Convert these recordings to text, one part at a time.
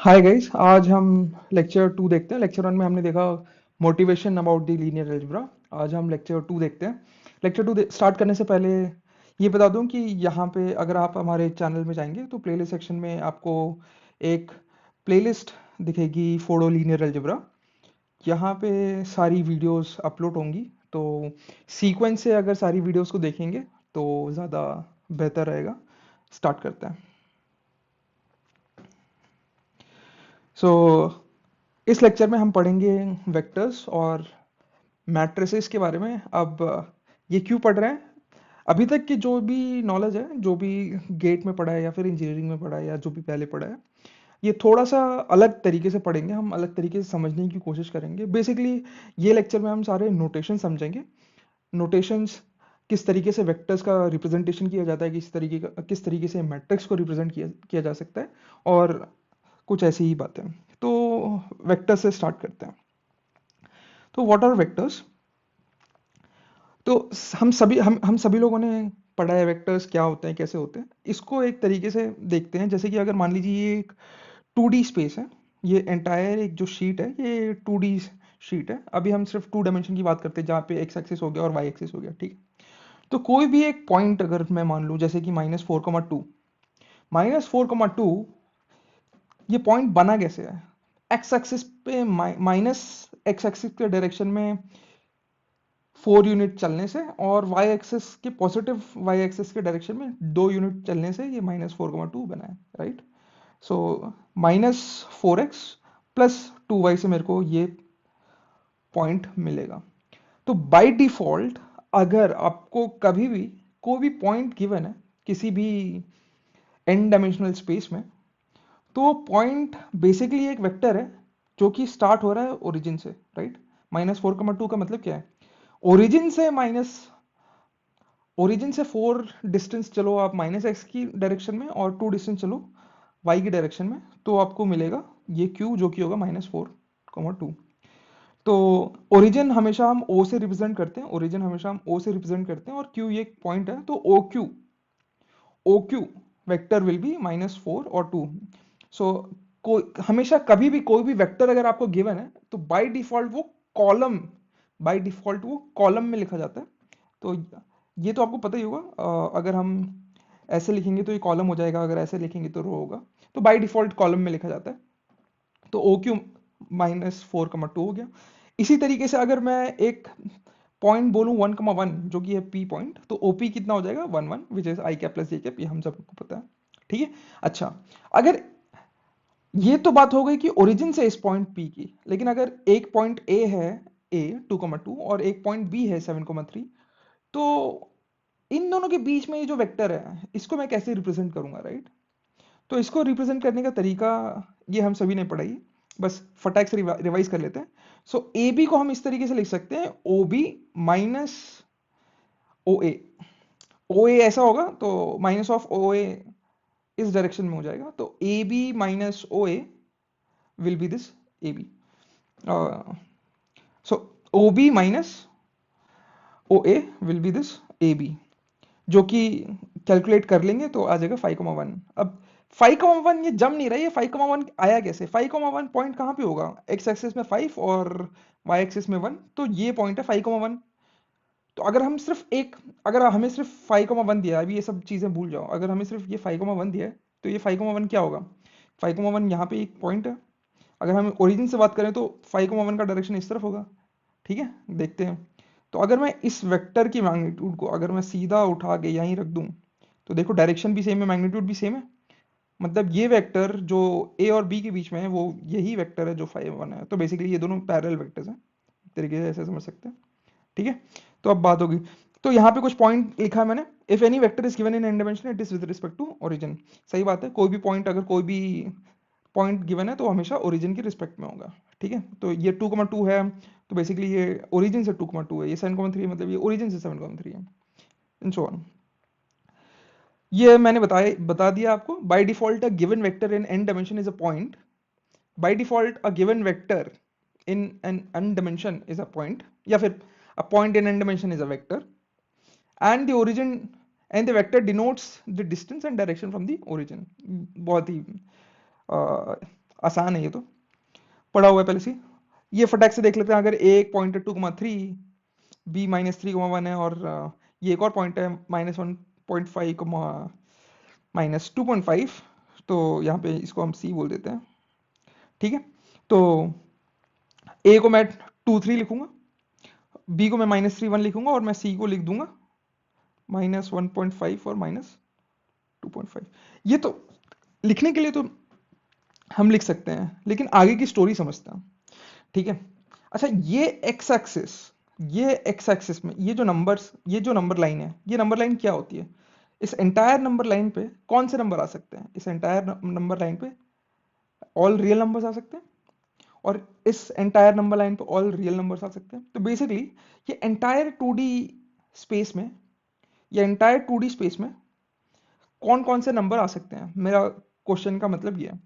Hi guys, आज हम lecture 2 देखते हैं। लेक्चर 1 में हमने देखा motivation about the linear algebra. आज हम लेक्चर 2 देखते हैं। लेक्चर 2 स्टार्ट करने से पहले ये बता दूं कि यहाँ पे अगर आप हमारे चैनल में जाएंगे तो प्लेलिस्ट सेक्शन में आपको एक प्लेलिस्ट दिखेगी फोड़ो लीनियर अलजेब्रा। यहाँ पे सारी वीडियोस अपलोड होंगी, तो सीक्वेंस से अगर सारी वीडियोस को देखेंगे तो ज़्यादा बेहतर रहेगा। स्टार्ट करते हैं। सो इस लेक्चर में हम पढ़ेंगे वेक्टर्स और मैट्रिसेस के बारे में। अब ये क्यों पढ़ रहे हैं? अभी तक की जो भी नॉलेज है, जो भी गेट में पढ़ा है या फिर इंजीनियरिंग में पढ़ा है या जो भी पहले पढ़ा है, ये थोड़ा सा अलग तरीके से पढ़ेंगे। हम अलग तरीके से समझने की कोशिश करेंगे। बेसिकली ये लेक्चर में हम सारे नोटेशन समझेंगे। नोटेशंस, किस तरीके से वेक्टर्स का रिप्रेजेंटेशन किया जाता है, किस तरीके से मैट्रिक्स को रिप्रेजेंट किया जा सकता है, और कुछ ऐसी ही बातें। तो वेक्टर से स्टार्ट करते हैं। तो व्हाट आर वेक्टर्स? तो हम सभी लोगों ने पढ़ा है वेक्टर्स क्या होते हैं, कैसे होते हैं। इसको एक तरीके से देखते हैं, जैसे कि अगर मान लीजिए ये एक 2D स्पेस है। ये एंटायर एक जो शीट है, ये 2D शीट है। अभी हम सिर्फ 2 डायमेंशन की बात करते हैं, जहाँ पे एक्स एक्सिस हो गया और वाई एक्सिस हो गया, ठीक है। तो कोई भी एक पॉइंट अगर मैं मान लूँ, जैसे कि -4,2, -4,2, ये पॉइंट बना कैसे है? एक्स एक्सिस पे माइनस एक्स एक्सिस के डायरेक्शन में 4 यूनिट चलने से, और वाई एक्सिस के पॉजिटिव वाई एक्सिस के डायरेक्शन में 2 यूनिट चलने से ये -4,2 बना है, राइट। सो -4x + 2y से मेरे को ये पॉइंट मिलेगा। तो बाय डिफॉल्ट अगर आपको कभी भी कोई भी पॉइंट गिवन है किसी भी n डायमेंशनल स्पेस में, तो पॉइंट बेसिकली एक वेक्टर है जो कि स्टार्ट हो रहा है ओरिजिन से, राइट। -4,2 का मतलब क्या है? ओरिजिन से ओरिजिन से 4 डिस्टेंस चलो आप -x की डायरेक्शन में, और 2 डिस्टेंस चलो y की डायरेक्शन में, तो आपको मिलेगा ये q, जो कि होगा -4,2। तो ओरिजिन हमेशा हम o से रिप्रेजेंट करते हैं, ओरिजिन हमेशा हम o से रिप्रेजेंट करते हैं, और q ये एक पॉइंट है, तो OQ वेक्टर विल बी -4 और 2। सो हमेशा कभी भी कोई भी वेक्टर अगर आपको गिवन है, तो कॉलम बाय डिफॉल्ट वो कॉलम में लिखा जाता है। तो ये तो आपको पता ही होगा। अगर हम ऐसे लिखेंगे तो ये कॉलम हो जाएगा, अगर ऐसे लिखेंगे तो रो होगा। तो बाय डिफॉल्ट कॉलम में लिखा जाता है। तो OQ -4,2 हो गया। इसी तरीके से अगर मैं एक पॉइंट बोलूं 1,1, जो कि है P पॉइंट, तो OP कितना हो जाएगा? 1 1, which is I cap plus J cap, ये हम सबको पता है, ठीक है। अच्छा, अगर ये तो बात हो गई कि ओरिजिन से इस पॉइंट P की, लेकिन अगर एक पॉइंट A है, A 2,2, और एक पॉइंट B है 7,3, तो इन दोनों के बीच में ये जो वेक्टर है, इसको मैं कैसे रिप्रेजेंट करूंगा, राइट। तो इसको रिप्रेजेंट करने का तरीका ये हम सभी ने पढ़ाई, बस फटाक से रिवाइज कर लेते हैं। सो ए बी को हम इस तरीके से लिख सकते हैं, ओ बी माइनस ओ ए। ओ ए ऐसा होगा तो माइनस ऑफ ओ ए इस डायरेक्शन में हो जाएगा, तो A B minus O A will be this A B. So O B minus O A will be this A B, जो कि कैलकुलेट कर लेंगे तो आ जाएगा 5,1। अब 5,1 ये जम नहीं रहा है, ये 5,1 आया कैसे? 5,1 पॉइंट कहाँ पे होगा? एक्स एक्सिस में 5 और वाई एक्सिस में 1, तो ये पॉइंट है 5,1। तो अगर हम सिर्फ एक, अगर हमें सिर्फ 5,1 दिया है, अभी ये सब चीज़ें भूल जाओ, अगर हमें सिर्फ ये 5,1 दिया है, तो ये 5,1 क्या होगा? 5,1 यहाँ पे एक पॉइंट है। अगर हम ओरिजिन से बात करें तो 5,1 का डायरेक्शन इस तरफ होगा, ठीक है। देखते हैं। तो अगर मैं इस वेक्टर की मैग्नीट्यूड को अगर मैं सीधा उठा के यहीं रख दूं, तो देखो डायरेक्शन भी सेम है, मैग्नीट्यूड भी सेम है। मतलब ये वेक्टर जो ए और बी के बीच में है, वो यही वेक्टर है जो 5,1 है। तो बेसिकली ये दोनों पैरेलल वेक्टर्स हैं, एक तरीके से ऐसे समझ सकते हैं, ठीक है। तो अब बात होगी। तो यहाँ पे कुछ पॉइंट लिखा है मैंने। If any vector is given in n dimension it is with respect to origin. सही बात है, कोई भी पॉइंट, अगर कोई भी पॉइंट गिवन है तो हमेशा ओरिजिन की रिस्पेक्ट में होगा, ठीक है। तो ये 2,2 है, तो बेसिकली ये ओरिजिन से 2,2 है। ये 7,3 मतलब ये ओरिजिन से 7,3 है, एंड सो ऑन। ये मैंने बता दिया आपको। By default a given vector in n dimension is a point. By default a given vector in n dimension is a point, या फिर a point in n dimension is a vector, and the origin and the vector denotes the distance and direction from the origin। बहुत ही आसान है, ये तो पढ़ा हुआ है पहले से। ये फटाक से देख लेते हैं। अगर ए एक पॉइंट है 2,3, बी -3,1 है, और ये एक और पॉइंट है -1.5, -2.5, तो यहाँ पे इसको हम सी बोल देते हैं, ठीक है। तो ए को मैं 2,3 लिखूंगा, बी को मैं -3,1 लिखूंगा, और मैं सी को लिख दूंगा -1.5 और -2.5। ये तो लिखने के लिए तो हम लिख सकते हैं, लेकिन आगे की स्टोरी समझते हैं, ठीक है। अच्छा, ये एक्स एक्सिस में ये जो नंबर लाइन है, ये नंबर लाइन क्या होती है? इस एंटायर नंबर लाइन पे कौन से नंबर आ सकते हैं? इस एंटायर नंबर लाइन पे ऑल रियल नंबर्स आ सकते हैं, और इस एंटायर नंबर लाइन पे ऑल रियल नंबर्स आ सकते हैं। तो बेसिकली ये एंटायर 2D स्पेस में, या एंटायर 2D स्पेस में कौन कौन से नंबर आ सकते हैं, मेरा क्वेश्चन का मतलब ये है।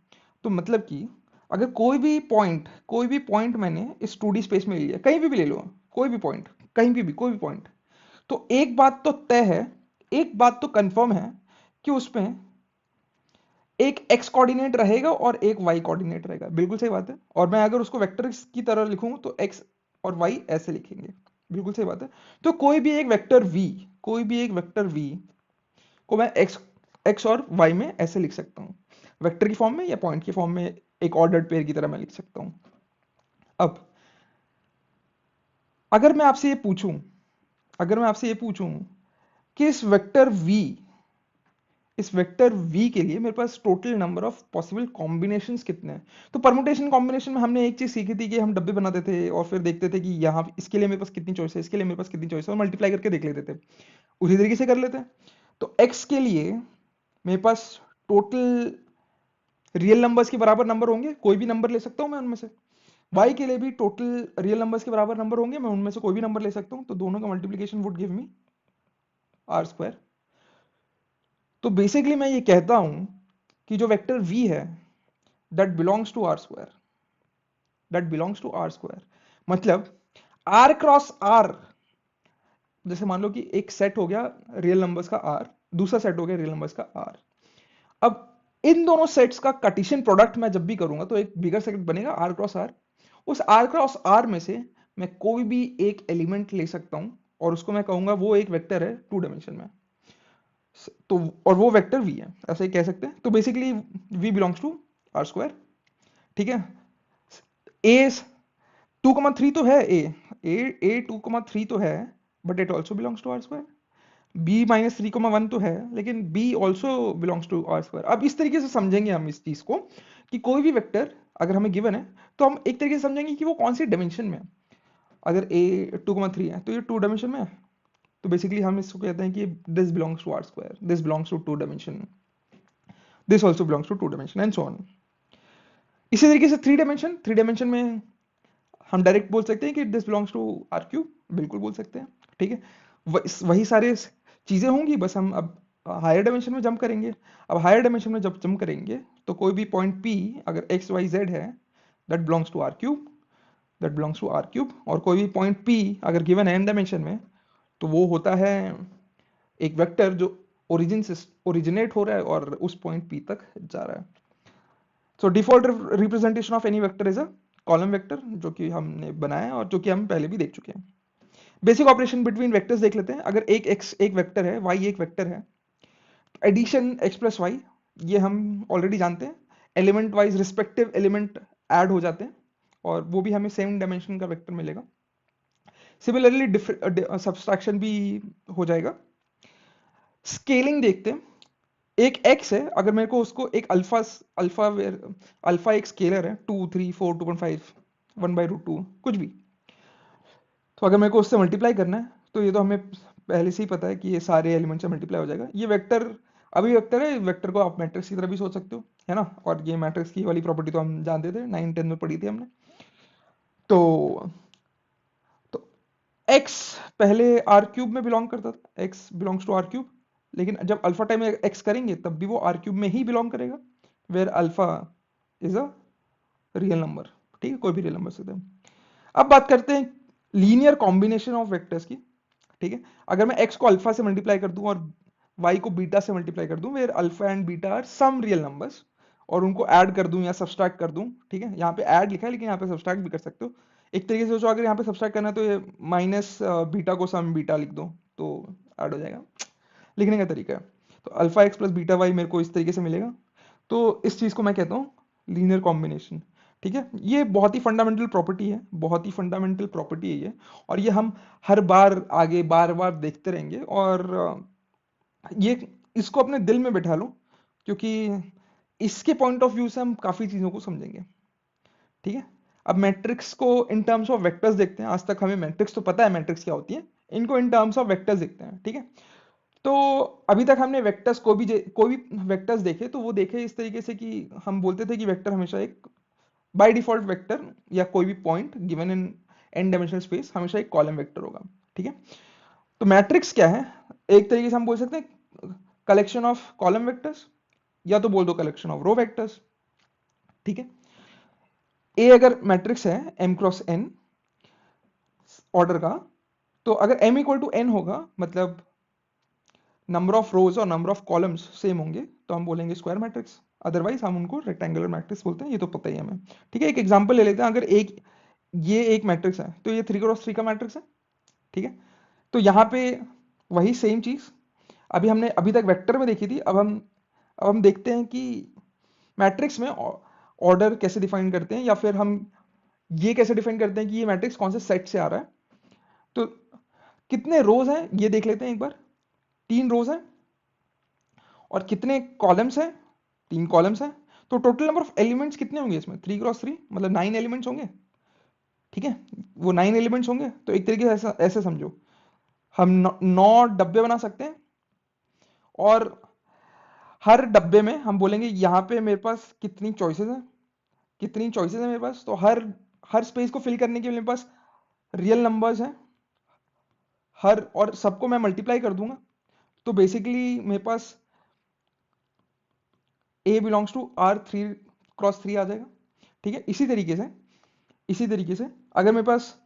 तो मतलब कि अगर कोई भी पॉइंट मैंने इस 2D स्पेस में ले लिया, कहीं भी ले लो, कोई भी पॉइंट, कहीं भी कोई भी पॉइंट, तो एक बात तो तय है, एक बात तो कंफर्म है कि उसमें एक एक्स कोऑर्डिनेट रहेगा और एक वाई कोऑर्डिनेट रहेगा। बिल्कुल सही बात है। और मैं अगर उसको वेक्टर की तरह लिखूं तो एक्स और वाई ऐसे लिखेंगे। बिल्कुल सही बात है। तो कोई भी एक वेक्टर वी को मैं एक्स एक्स और वाई में ऐसे लिख सकता हूँ, वेक्टर की फॉर्म में या पॉइंट की फॉर्म में, एक ऑर्डर्ड पेयर की तरह मैं लिख सकता हूँ। अब अगर मैं आपसे ये पूछूं अगर मैं आपसे ये पूछूं कि इस वेक्टर v के लिए मेरे पास total number of possible combinations कितने हैं, तो परमुटेशन कॉम्बिनेशन में हमने एक चीज सीखी थी कि हम डब्बे बनाते थे और फिर देखते थे कि यहाँ इसके लिए मेरे पास कितनी चॉइस है, इसके लिए मेरे पास कितनी चॉइस है, और मल्टीप्लाई करके देख लेते थे। उसी तरीके से कर लेते हैं। तो x के लिए मेरे पास टोटल रियल नंबर्स के बराबर नंबर होंगे, कोई भी नंबर ले सकता हूं मैं उनमें से। y के लिए भी टोटल रियल नंबर्स के बराबर नंबर होंगे, मैं उनमें से कोई भी नंबर ले सकता हूं। तो दोनों का multiplication would give me r²। तो बेसिकली मैं ये कहता हूं कि जो वेक्टर v है, दैट बिलोंग्स टू r²। मतलब r क्रॉस r, जैसे मान लो कि एक सेट हो गया रियल नंबर्स का r, दूसरा सेट हो गया रियल नंबर्स का r। अब इन दोनों सेट्स का कार्टेशियन प्रोडक्ट मैं जब भी करूंगा तो एक बिगर सेट बनेगा r क्रॉस r। उस r क्रॉस r में से मैं कोई भी एक एलिमेंट ले सकता हूं, और उसको मैं कहूंगा वो एक वेक्टर है 2 डायमेंशन में। तो और वो वेक्टर v है, ऐसे ही कह सकते हैं। तो basically v belongs to r², ठीक है। ए 2,3 तो है, ए 2,3 तो है, but it also belongs to r²। B -3,1 तो है, लेकिन B also belongs to r²। अब इस तरीके से समझेंगे हम इस चीज को कि कोई भी वेक्टर अगर हमें गिवन है, तो हम एक तरीके से समझेंगे कि वो कौन सी डायमेंशन में है। अगर ए 2,3 है तो ये 2 डायमेंशन में है, तो बेसिकली हम इसको कहते हैं कि this belongs to r², this belongs to 2 dimension, this also belongs to 2 dimension, and so on. इसी तरीके से 3 डायमेंशन में हम डायरेक्ट बोल सकते हैं कि दिस बिलोंग्स टू r³, बिल्कुल बोल सकते हैं, ठीक है। वही सारे चीजें होंगी, बस हम अब हायर डायमेंशन में जंप करेंगे। अब हायर डायमेंशन में जब जंप करेंगे तो कोई भी पॉइंट p अगर x y z है, दैट बिलोंग्स टू r³, और कोई भी पॉइंट p अगर गिवन है n डायमेंशन में, तो वो होता है एक वेक्टर जो ओरिजिन से ओरिजिनेट हो रहा है और उस पॉइंट p तक जा रहा है। So default representation of any vector is a column vector, जो कि हमने बनाया है और जो कि हम पहले भी देख चुके हैं। बेसिक ऑपरेशन बिटवीन वेक्टर्स देख लेते हैं। अगर एक x एक वेक्टर है, y एक वेक्टर है, एडिशन x प्लस वाई, ये हम ऑलरेडी जानते हैं। Element wise respective element add हो जाते हैं, और वो भी हमें सेम डायमेंशन का वेक्टर मिलेगा। सिमिलरली सब्सट्रैक्शन भी हो जाएगा। स्केलिंग देखते हैं। एक x है, अगर मेरे को उसको एक अल्फा एक स्केलर है, 2 3 4 2.5 1/√2 कुछ भी, तो अगर मेरे को उससे मल्टीप्लाई करना है, तो ये तो हमें पहले से ही पता है कि ये सारे एलिमेंट से मल्टीप्लाई हो जाएगा। ये वेक्टर अभी वेक्टर है, वेक्टर को आप मैट्रिक्स की तरह भी सोच सकते हो, है ना। और ये मैट्रिक्स की वाली प्रॉपर्टी तो हम जानते थे, 9 10 में पढ़ी थी हमने। तो तो x पहले r³ में बिलोंग करता था, x बिलोंग्स टू r³, लेकिन जब अल्फा टाइम x करेंगे तब भी वो r³ में ही बिलोंग करेगा, where alpha is a real number, ठीक है, कोई भी रियल नंबर से। अब बात करते हैं लीनियर कॉम्बिनेशन ऑफ वेक्टर्स की, ठीक है। अगर मैं x को अल्फा से मल्टीप्लाई कर दूं और y को बीटा से मल्टीप्लाई कर दूं, where alpha and beta are some real numbers, और उनको ऐड कर दूं या सब्सट्रैक्ट कर दूं, ठीक है, यहाँ पे ऐड लिखा है लेकिन यहाँ पे सब्सट्रैक्ट भी कर सकते हो। एक तरीके से सोचो, अगर यहाँ पे सब्सट्रैक्ट करना है तो ये माइनस बीटा को सम बीटा लिख दो तो ऐड हो जाएगा, लिखने का तरीका है। तो alpha x plus beta y मेरे को इस तरीके से मिलेगा। तो इस चीज को मैं कहता हूँ लीनियर कॉम्बिनेशन, ठीक है। ये बहुत ही फंडामेंटल प्रॉपर्टी है, बहुत ही फंडामेंटल प्रॉपर्टी है ये, और ये हम हर बार आगे बार बार देखते रहेंगे। और ये इसको अपने दिल में बैठा लो, क्योंकि इसके पॉइंट ऑफ व्यू से हम काफी चीजों को समझेंगे, ठीक है। अब मैट्रिक्स को इन टर्म्स ऑफ वेक्टर्स देखते हैं। आज तक हमें मैट्रिक्स तो पता है मैट्रिक्स क्या होती है, इनको इन टर्म्स ऑफ वेक्टर्स देखते हैं, ठीक है। तो अभी तक हमने वेक्टर्स को भी कोई भी वेक्टर्स देखे तो वो देखे इस तरीके से कि हम बोलते थे कि वेक्टर हमेशा एक बाय डिफॉल्ट वेक्टर या कोई भी point given in N dimensional space हमेशा एक कॉलम वेक्टर होगा, ठीक है। तो मैट्रिक्स क्या है? एक तरीके से हम बोल सकते हैं कलेक्शन ऑफ कॉलम वेक्टर्स, या तो बोल दो कलेक्शन ऑफ रो वेक्टर्स, ठीक है। ए अगर मैट्रिक्स है m क्रॉस n ऑर्डर का, तो अगर m इक्वल टू n होगा मतलब नंबर ऑफ रोज और नंबर ऑफ कॉलम्स सेम होंगे तो हम बोलेंगे स्क्वायर मैट्रिक्स, अदरवाइज हम उनको रेक्टेंगुलर मैट्रिक्स बोलते हैं, ये तो पता ही है हमें, ठीक है। एक एग्जांपल ले लेते हैं, अगर ये एक मैट्रिक्स है तो ये 3 क्रॉस 3 का मैट्रिक्स है, ठीक है। तो यहाँ पे वही सेम चीज अभी हमने अभी तक वेक्टर में देखी थी, अब हम देखते हैं कि मैट्रिक्स में ऑर्डर कैसे डिफाइन करते हैं, या फिर हम ये कैसे डिफाइन करते हैं कि ये मैट्रिक्स कौन से सेट से आ रहा है। तो कितने रोज हैं ये देख लेते हैं एक बार। 3 रोज हैं। और कितने कॉलम्स हैं? 3 कॉलम्स हैं। तो टोटल नंबर ऑफ एलिमेंट्स कितने होंगे इसमें? 3 क्रॉस 3 मतलब 9 एलिमेंट्स होंगे, ठीक है। वो 9 एलिमेंट्स होंगे। तो एक तरीके से ऐसा ऐसे समझो, हम 9 डब्बे बना सकते हैं, और हर डब्बे में हम बोलेंगे यहाँ पे मेरे पास कितनी चॉइसेस हैं, कितनी चॉइसेस हैं मेरे पास। तो हर हर स्पेस को फिल करने के लिए मेरे पास रियल नंबर्स हैं हर, और सबको मैं मल्टीप्लाई कर दूंगा। तो बेसिकली मेरे पास ए बिलोंग्स टू R3 क्रॉस 3 आ जाएगा, ठीक है। इसी तरीके से अगर मेरे पास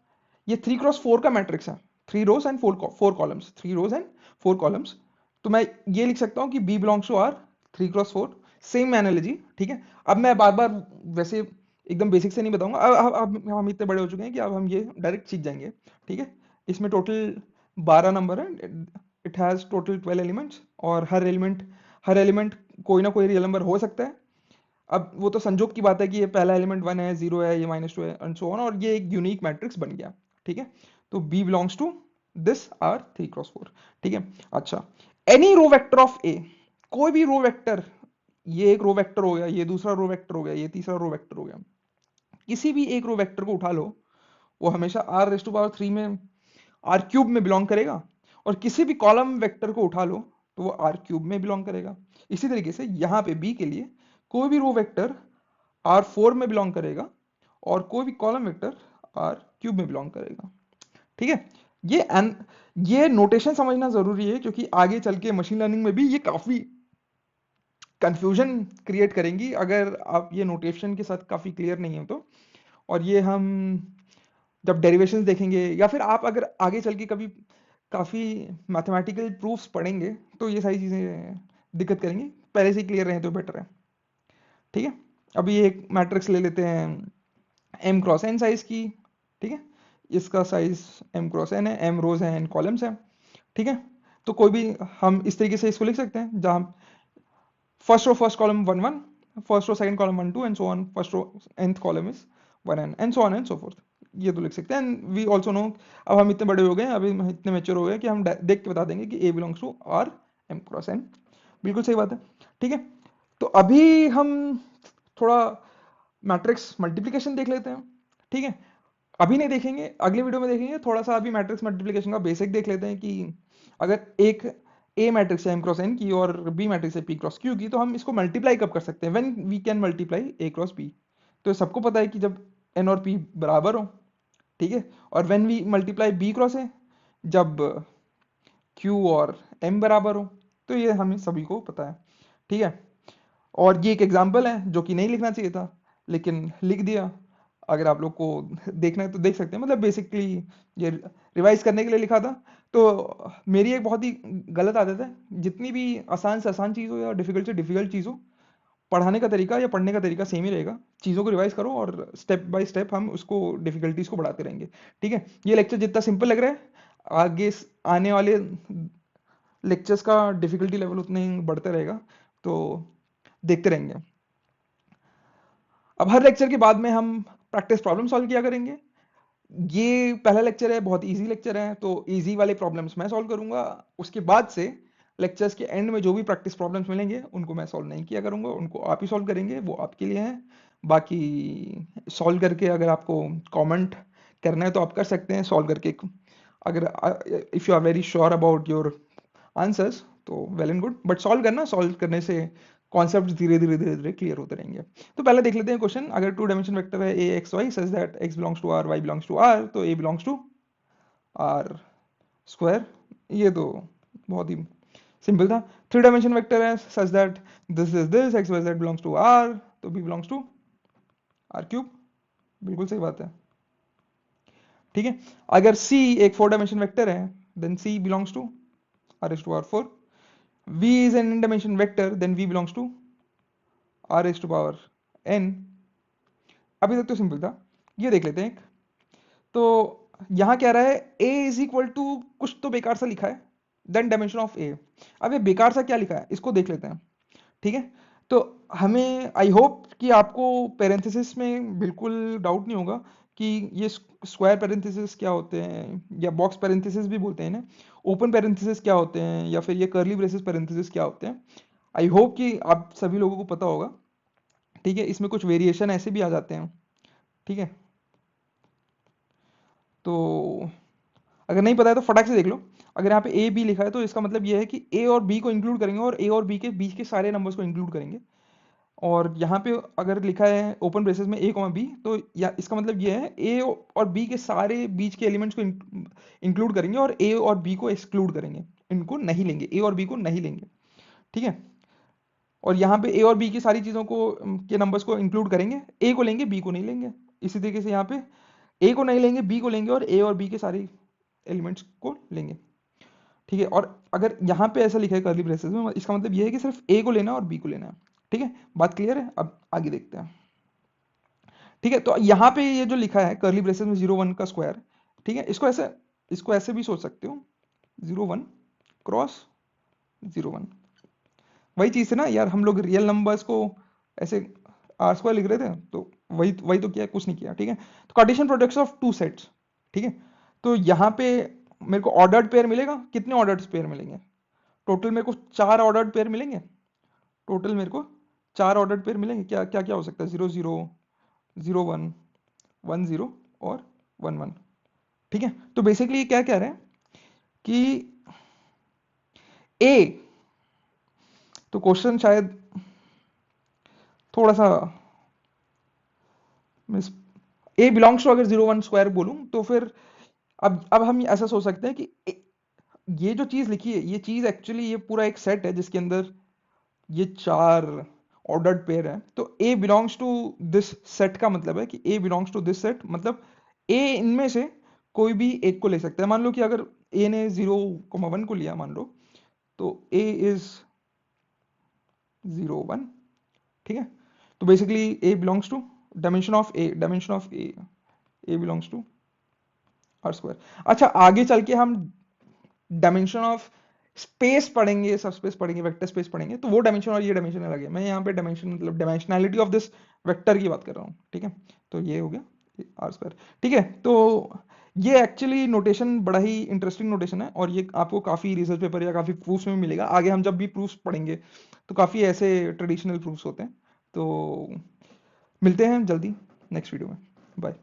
ये 3 क्रॉस 4 का मैट्रिक्स है, 3 rows and 4 columns, 3 rows and 4 columns, तो मैं ये लिख सकता हूँ कि B belongs to R3 cross 4। Same analogy, ठीक है। अब मैं बार बार वैसे एकदम बेसिक से नहीं बताऊंगा, अब हम इतने बड़े हो चुके हैं कि अब हम ये डायरेक्ट सीख जाएंगे, ठीक है। इसमें टोटल 12 नंबर है, इट हैज टोटल 12 एलिमेंट्स, और हर एलिमेंट कोई ना कोई रियल नंबर हो सकता है। अब वो तो संजोग की बात है कि ये पहला एलिमेंट 1 है, 0 है, ये -2 है एंड सो ऑन, और ये एक यूनिक मैट्रिक्स बन गया, ठीक है। तो B belongs to this R3 cross 4, ठीक है। अच्छा, any row vector of A, कोई भी रो वेक्टर, ये एक रो वेक्टर हो गया, ये दूसरा रो वेक्टर हो गया, ये तीसरा रो वेक्टर हो गया, किसी भी एक रो वेक्टर को उठा लो, वो हमेशा R⁻³ में R³ में बिलोंग करेगा, और किसी भी कॉलम वेक्टर को उठा लो तो वो R³ में बिलोंग करेगा। इसी तरीके से यहाँ पे बी के लिए कोई भी रो वेक्टर R4 में बिलोंग करेगा, और कोई भी कॉलम वेक्टर R³ में बिलोंग करेगा, ठीक है। ये नोटेशन समझना जरूरी है, क्योंकि आगे चल के मशीन लर्निंग में भी ये काफी कंफ्यूजन क्रिएट करेंगी अगर आप ये नोटेशन के साथ काफी क्लियर नहीं हो तो। और ये हम जब डेरिवेशंस देखेंगे, या फिर आप अगर आगे चल के कभी काफी मैथमेटिकल प्रूफ्स पढ़ेंगे, तो ये सारी चीजें दिक्कत करेंगी। पहले से ही क्लियर रहे तो बेटर है, ठीक है। अभी एक मैट्रिक्स ले लेते हैं m×n साइज की, ठीक है। इसका साइज m×n है, m रोज हैं, n कॉलम्स हैं, ठीक है। तो कोई भी हम इस तरीके से इसको लिख सकते हैं, जहां first row first column 1 1, first row second column 1 2 and so on, first row nth column is 1n and so on and so forth. ये तो लिख सकते हैं। एंड वी ऑल्सो नो, अब हम इतने बड़े हो गए, अभी हम इतने मेच्योर हो गए कि हम देख के बता देंगे कि a belongs to R m×n। बिल्कुल सही बात है, ठीक है। तो अभी हम थोड़ा मैट्रिक्स मल्टीप्लिकेशन देख लेते हैं, ठीक है। अभी नहीं देखेंगे, अगले वीडियो में देखेंगे। थोड़ा सा अभी मैट्रिक्स मल्टीप्लिकेशन का बेसिक देख लेते हैं कि अगर एक ए मैट्रिक्स है m×n की और बी मैट्रिक्स है p×q की, तो हम इसको मल्टीप्लाई कब कर सकते हैं? When we can multiply a×b। तो सबको पता है कि जब n और p बराबर हो, ठीक है। और व्हेन वी मल्टीप्लाई b×a, जब q और m बराबर हो। तो ये हमें सभी को पता है, ठीक है। और ये एक एग्जाम्पल है जो कि नहीं लिखना चाहिए था, लेकिन लिख दिया। अगर आप लोग को देखना है तो देख सकते हैं, मतलब बेसिकली ये रिवाइज करने के लिए लिखा था। तो मेरी एक बहुत ही गलत आदत है, जितनी भी आसान से आसान चीज़ हो या डिफिकल्ट से डिफिकल्ट चीज़ हो, पढ़ाने का तरीका या पढ़ने का तरीका सेम ही रहेगा। चीज़ों को रिवाइज करो और स्टेप बाय स्टेप हम उसको डिफिकल्टीज को बढ़ाते रहेंगे। ठीक है, ये लेक्चर जितना सिंपल लग रहा है, आगे आने वाले लेक्चर्स का डिफिकल्टी लेवल उतना ही बढ़ते रहेगा, तो देखते रहेंगे। अब हर लेक्चर के बाद में हम प्रैक्टिस प्रॉब्लम सॉल्व किया करेंगे। ये पहला लेक्चर है, बहुत इजी लेक्चर है, तो इजी वाले प्रॉब्लम्स मैं सॉल्व करूंगा। उसके बाद से लेक्चर्स के एंड में जो भी प्रैक्टिस प्रॉब्लम्स मिलेंगे उनको मैं सॉल्व नहीं किया करूंगा, उनको आप ही सॉल्व करेंगे, वो आपके लिए हैं। बाकी सॉल्व करके अगर आपको कमेंट करना है तो आप कर सकते हैं सॉल्व करके। अगर if you are very sure about your answers तो well and good, but solve करना, सॉल्व करने से कॉन्सेप्ट धीरे धीरे क्लियर होते रहेंगे। तो पहले देख लेते हैं क्वेश्चन। अगर टू डायमेंशन वेक्टर है A X Y such that X belongs to R Y belongs to R, तो A belongs to R square. ये तो बहुत ही सिंपल था। थ्री डायमेंशन वेक्टर है such that this is this X Y Z belongs to R, तो B belongs to R cube. बिल्कुल सही बात है। ठीक है, अगर सी एक फोर डायमेंशन वेक्टर है then C belongs to R is to are four. V is an n dimension vector, then V belongs to r raised to power n। अभी तक तो सिंपल था, ये देख लेते हैं एक। तो यहां क्या रहा है, a इज इक्वल टू कुछ तो बेकार सा लिखा है, देन डायमेंशन ऑफ a। अब ये बेकार सा क्या लिखा है इसको देख लेते हैं। ठीक है, तो हमें आई होप कि आपको पेरेंथेसिस में बिल्कुल डाउट नहीं होगा कि ये स्क्वायर पेरेंथेसिस क्या होते हैं, या बॉक्स पेरेंथेसिस भी बोलते हैं ना, ओपन पेरेंथेसिस क्या होते हैं, या फिर ये कर्ली ब्रेसेस पेरेंथेसिस क्या होते हैं। आई होप कि आप सभी लोगों को पता होगा। ठीक है, इसमें कुछ वेरिएशन ऐसे भी आ जाते हैं। ठीक है, तो अगर नहीं पता है तो फटाक से देख लो। अगर यहाँ पे ए बी लिखा है तो इसका मतलब ये है कि ए और बी को इंक्लूड करेंगे और ए और बी के बीच के सारे नंबर्स को इंक्लूड करेंगे। और यहाँ पे अगर लिखा है ओपन ब्रेसेस में ए कॉमा बी, तो या इसका मतलब ये है ए और बी के सारे बीच के एलिमेंट्स को इंक्लूड करेंगे और ए और बी को एक्सक्लूड करेंगे, इनको नहीं लेंगे, ए और बी को नहीं लेंगे। ठीक है, और यहाँ पे ए और बी की सारी चीज़ों को के नंबर्स को इंक्लूड करेंगे, ए को लेंगे बी को नहीं लेंगे। इसी तरीके से यहाँ पे ए को नहीं लेंगे, बी को लेंगे और ए और बी के सारे एलिमेंट्स को लेंगे। ठीक है, और अगर यहाँ पे ऐसा लिखा है कर्ली ब्रेसेस में, इसका मतलब ये है कि सिर्फ ए को लेना है और बी को लेना है। ठीक है, बात क्लियर है। अब आगे देखते हैं। ठीक है, तो यहाँ पे ये जो लिखा है कर्ली ब्रेसेस में 0 1 का स्क्वायर, ठीक है, इसको ऐसे भी सोच सकते हो, 0 1 क्रॉस 0 1। वही चीज़ है ना यार, हम लोग रियल नंबर्स को ऐसे आर स्क्वायर लिख रहे थे, तो वही वही तो किया, कुछ नहीं किया। ठीक है, तो Cartesian products of two sets. ठीक है, तो यहाँ पे मेरे को ऑर्डर्ड पेयर मिलेगा। कितने ऑर्डर्ड पेयर मिलेंगे? टोटल मेरे को 4 ऑर्डर्ड पेयर मिलेंगे। टोटल मेरे को 4 ऑर्डर्ड पेयर मिलेंगे। क्या क्या क्या हो सकता है? 0 0 0 1 1 0 और 1 1। ठीक है, तो बेसिकली क्या कह रहे हैं कि ए, तो क्वेश्चन शायद थोड़ा सा मिस, ए बिलोंग्स टू, अगर 0 1 स्क्वायर बोलूं तो फिर अब हम ऐसा सोच सकते हैं कि ये जो चीज लिखी है, ये चीज एक्चुअली ये पूरा एक सेट है जिसके अंदर ये 4 ऑर्डर्ड पेयर है। तो A belongs to this set का मतलब है कि ए बिलोंग्स टू दिस सेट, मतलब ए इनमें से कोई भी एक को ले सकता है। मान लो कि अगर ए ने 0 1 को लिया, मान लो, तो ए इज 0 1। ठीक है, तो basically A belongs to dimension of A belongs to R square. अच्छा, आगे चल के हम डायमेंशन ऑफ स्पेस पढ़ेंगे, सब स्पेस पढ़ेंगे, वेक्टर स्पेस पढ़ेंगे, तो वो डायमेंशन और ये डायमेंशन अलग है। मैं यहाँ पे डायमेंशन मतलब डायमेंशनैलिटी ऑफ दिस वेक्टर की बात कर रहा हूँ। ठीक है, तो ये हो गया आर स्क्वायर। ठीक है, तो ये एक्चुअली नोटेशन बड़ा ही इंटरेस्टिंग नोटेशन है, और ये आपको काफ़ी रिसर्च पेपर या काफ़ी प्रूफ्स में मिलेगा। आगे हम जब भी प्रूफ्स पढ़ेंगे तो काफ़ी ऐसे ट्रेडिशनल प्रूफ्स होते हैं। तो मिलते हैं जल्दी नेक्स्ट वीडियो में। बाय।